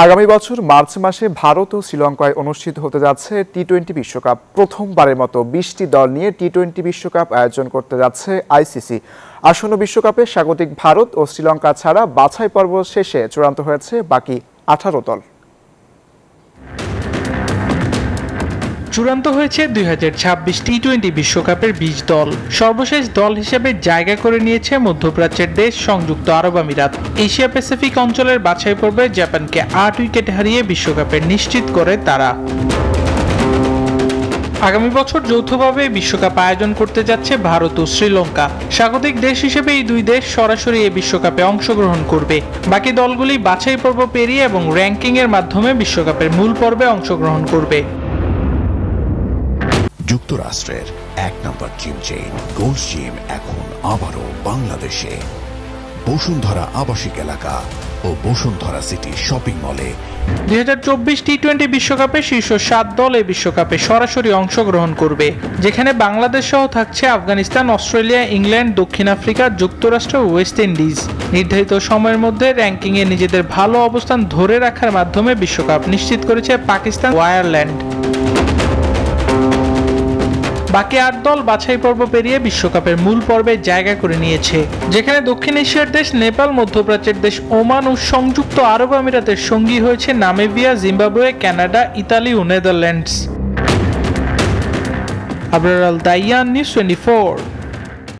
আগামী বছর মার্চ মাসে ভারত ও শ্রীলঙ্কায় অনুষ্ঠিত হতে যাচ্ছে টি-20 বিশ্বকাপ। প্রথমবারের মতো 20টি দল নিয়ে টি-20 বিশ্বকাপ আয়োজন করতে যাচ্ছে আইসিসি। আসন্ন বিশ্বকাপে স্বাগতিক ভারত ও শ্রীলঙ্কা ছাড়া বাছাই পর্ব শেষে চূড়ান্ত হয়েছে বাকি 18 দল। চূড়ান্ত হয়েছে 2026 টি-20 বিশ্বকাপের 20 দল। সর্বশেষ দল হিসেবে জায়গা করে নিয়েছে মধ্যপ্রাচ্যের দেশ সংযুক্ত আরব আমিরাত। এশিয়া প্যাসিফিক অঞ্চলের বাছাই পর্বে জাপানকে 8 উইকেট হারিয়ে বিশ্বকাপে নিশ্চিত করে তারা। আগামী বছর যৌথভাবে বিশ্বকাপ আয়োজন করতে যাচ্ছে ভারত ও শ্রীলঙ্কা। স্বাগতিক দেশ হিসেবে এই দুই দেশ সরাসরি এই বিশ্বকাপে অংশগ্রহণ করবে। বাকি দলগুলি বাছাই পর্ব পেরিয়ে এবং র্যাঙ্কিং এর মাধ্যমে বিশ্বকাপের মূল পর্বে অংশগ্রহণ করবে। যুক্তরাষ্ট্রের 1 নম্বর জিম চেইন গোল্ড জিম এখন আবারও বাংলাদেশে। বসুন্ধরা আবাসিক এলাকা ও বসুন্ধরা সিটি শপিং মলে 2024 টি-20 বিশ্বকাপে শীর্ষ 7 দল এই বিশ্বকাপে সরাসরি অংশগ্রহণ করবে, যেখানে বাংলাদেশ সহ থাকছে আফগানিস্তান, অস্ট্রেলিয়া, ইংল্যান্ড, দক্ষিণ আফ্রিকা, যুক্তরাষ্ট্র ও ওয়েস্ট ইন্ডিজ। নির্ধারিত সময়ের মধ্যে র্যাঙ্কিংয়ে নিজেদের ভালো অবস্থান ধরে রাখার মাধ্যমে বিশ্বকাপ নিশ্চিত করেছে পাকিস্তান ও আয়ারল্যান্ড। বাকি 8 দল বাছাই পর্ব পেরিয়ে বিশ্বকাপের মূল পর্বে জায়গা করে নিয়েছে, যেখানে দক্ষিণ এশিয়ার দেশ নেপাল, মধ্যপ্রাচ্যের দেশ ওমান ও সংযুক্ত আরব আমিরাতের সঙ্গী হয়েছে নামিবিয়া, জিম্বাবুয়ে, কানাডা, ইতালি ও নেদারল্যান্ডস। আবরার আল দাইয়ান, নিউজ 24।